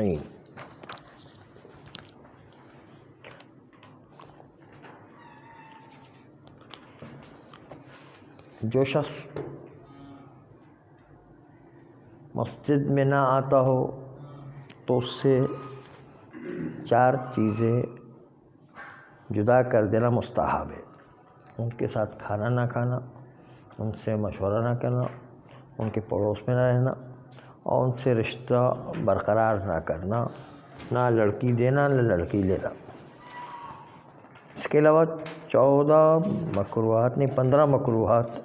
أجمعين. جو شخص مسجد میں نہ آتا ہو تو اس سے 4 چیزیں جدا کر دینا مستحب ہے. ان کے ساتھ کھانا نہ کھانا، ان سے مشورہ نہ کرنا، ان کے پڑوس میں نہ رہنا، اور ان سے رشتہ برقرار نہ کرنا، نہ لڑکی دینا نہ لڑکی لینا. اس کے علاوہ 14 مکروہات نہیں 15 مکروہات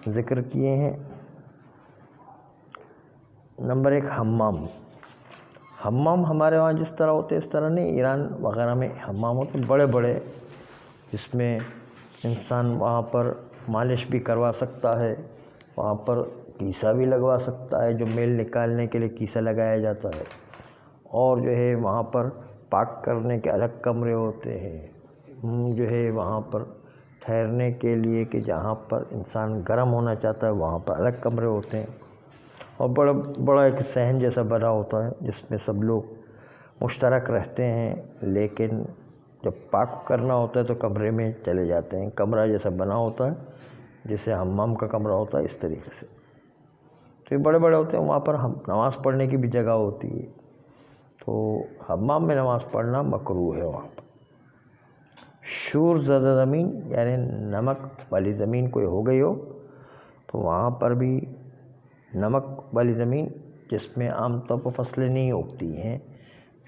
ذکر کیے ہیں. نمبر 1 حمام. حمام ہمارے وہاں جس طرح ہوتے اس طرح نہیں، ایران وغیرہ میں حمام ہوتے بڑے بڑے، جس میں انسان وہاں پر مالش بھی کروا سکتا ہے، وہاں پر کیسا بھی لگوا سکتا ہے، جو میل نکالنے کے لیے کیسا لگایا جاتا ہے. اور جو ہے وہاں پر پاک کرنے کے الگ کمرے ہوتے ہیں. جو ہے وہاں پر ٹھہرنے کے لیے کہ جہاں پر انسان گرم ہونا چاہتا ہے وہاں پر الگ کمرے ہوتے ہیں. اور بڑا ایک صحن جیسا بنا ہوتا ہے جس میں سب لوگ مشترک رہتے ہیں، لیکن جب پاک کرنا ہوتا ہے تو کمرے میں چلے جاتے ہیں. کمرہ جیسا بنا ہوتا ہے جیسے حمام کا کمرہ ہوتا ہے، اس طریقے سے. تو یہ بڑے بڑے ہوتے ہیں، وہاں پر نماز پڑھنے کی بھی جگہ ہوتی ہے. تو حمام میں نماز پڑھنا مکروہ ہے. وہاں پر شور زدہ زمین یعنی نمک والی زمین کوئی ہو گئی ہو تو وہاں پر بھی نمک والی زمین جس میں عام طور پر فصلیں نہیں اگتی ہیں،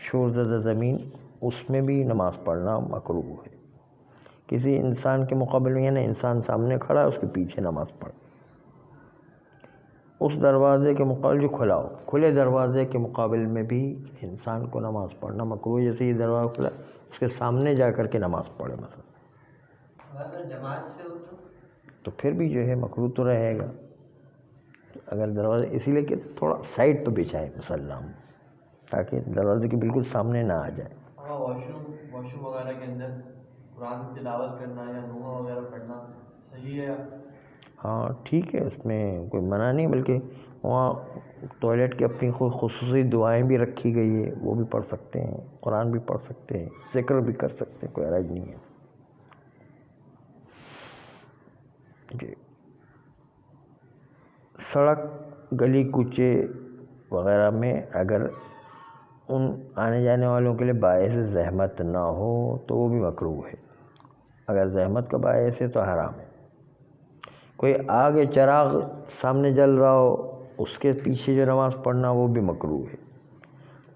شور زدہ زمین، اس میں بھی نماز پڑھنا مکروہ ہے. کسی انسان کے مقابل میں یعنی انسان سامنے کھڑا ہے اس کے پیچھے نماز پڑھ. اس دروازے کے مقابل جو کھلا ہو، کھلے دروازے کے مقابل میں بھی انسان کو نماز پڑھنا مکروہ ہے. جیسے یہ دروازہ کھلا اس کے سامنے جا کر کے نماز پڑھے مثلا، اگر جماعت سے ہو تو پھر بھی جو ہے مکروہ تو رہے گا. اگر دروازے اسی لیے کہ تھوڑا سائڈ پہ بچھائے مصلی تاکہ دروازے کے بالکل سامنے نہ آ جائے. واش روم وغیرہ کے اندر قرآن کی تلاوت کرنا یا نوحہ وغیرہ پڑھنا صحیح ہے؟ ہاں ٹھیک ہے، اس میں کوئی منع نہیں، بلکہ وہاں ٹوائلٹ کی اپنی خصوصی دعائیں بھی رکھی گئی ہے، وہ بھی پڑھ سکتے ہیں، قرآن بھی پڑھ سکتے ہیں، ذکر بھی کر سکتے ہیں، کوئی حرج نہیں ہے. جی. سڑک، گلی کوچے وغیرہ میں اگر ان آنے جانے والوں کے لیے باعث زحمت نہ ہو تو وہ بھی مکروہ ہے. اگر زحمت کا باعث ہے تو حرام ہے. کوئی آگے چراغ سامنے جل رہا ہو اس کے پیچھے جو نماز پڑھنا وہ بھی مکروہ ہے.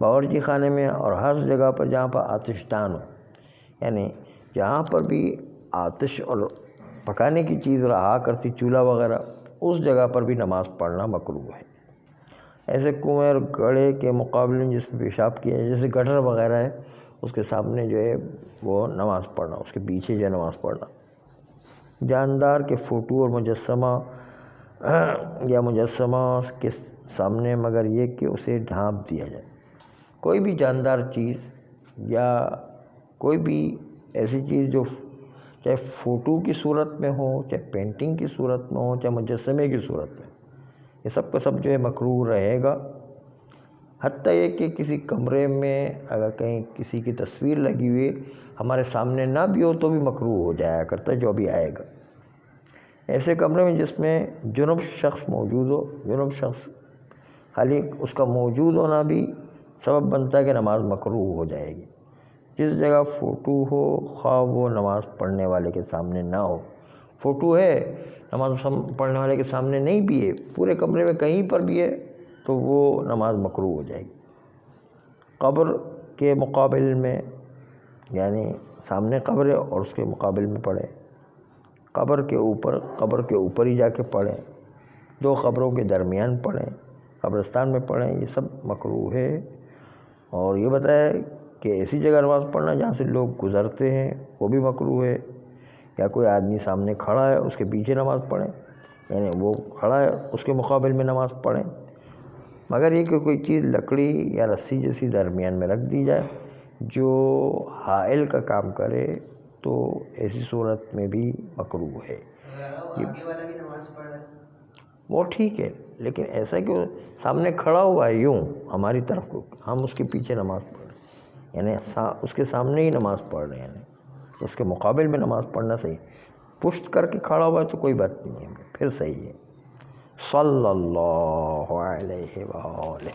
باورچی خانے میں اور ہر جگہ پر جہاں پر آتش دان ہو، یعنی جہاں پر بھی آتش اور پکانے کی چیز رہا کرتی، چولہا وغیرہ، اس جگہ پر بھی نماز پڑھنا مکروہ ہے. ایسے کنویں اور گڑھے کے مقابلے میں جس میں پیشاب کیا ہے، جیسے گٹر وغیرہ ہے، اس کے سامنے جو ہے وہ نماز پڑھنا، اس کے پیچھے جو ہے نماز پڑھنا. جاندار کے فوٹو اور مجسمہ یا مجسمہ کے سامنے، مگر یہ کہ اسے ڈھانپ دیا جائے. کوئی بھی جاندار چیز یا کوئی بھی ایسی چیز جو چاہے فوٹو کی صورت میں ہو، چاہے پینٹنگ کی صورت میں ہو، چاہے مجسمے کی صورت میں، یہ سب کا سب جو ہے مکروہ رہے گا. حتیٰ یہ کہ کسی کمرے میں اگر کہیں کسی کی تصویر لگی ہوئی ہمارے سامنے نہ بھی ہو تو بھی مکروہ ہو جایا کرتا ہے، جو بھی آئے گا. ایسے کمرے میں جس میں جنب شخص موجود ہو، جنب شخص خالی اس کا موجود ہونا بھی سبب بنتا ہے کہ نماز مکروہ ہو جائے گی. جس جگہ فوٹو ہو، خواہ وہ نماز پڑھنے والے کے سامنے نہ ہو، فوٹو ہے نماز پڑھنے والے کے سامنے نہیں بھی ہے، پورے کمرے میں کہیں پر بھی ہے تو وہ نماز مکروہ ہو جائے گی. قبر کے مقابل میں یعنی سامنے قبر ہے اور اس کے مقابل میں پڑھے، قبر کے اوپر ہی جا کے پڑھیں، 2 قبروں کے درمیان پڑھیں، قبرستان میں پڑھیں، یہ سب مکروہ ہے. اور یہ بتایا کہ ایسی جگہ نماز پڑھنا جہاں سے لوگ گزرتے ہیں وہ بھی مکروہ ہے. یا کوئی آدمی سامنے کھڑا ہے اس کے پیچھے نماز پڑھیں، یعنی وہ کھڑا ہے اس کے مقابل میں نماز پڑھیں، مگر یہ کہ کوئی چیز لکڑی یا رسی جیسی درمیان میں رکھ دی جائے جو حائل کا کام کرے تو ایسی صورت میں بھی مکروہ ہے. آگے والا بھی نماز پڑھ رہا ہے وہ ٹھیک ہے، لیکن ایسا کہ وہ سامنے کھڑا ہوا ہے یوں ہماری طرف کو، ہم اس کے پیچھے نماز پڑھ رہے ہیں، یعنی اس کے سامنے ہی نماز پڑھ رہے ہیں، یعنی اس کے مقابل میں نماز پڑھنا صحیح، پشت کر کے کھڑا ہوا ہے تو کوئی بات نہیں ہے، پھر صحیح ہے۔ صلی اللہ علیہ وآلہ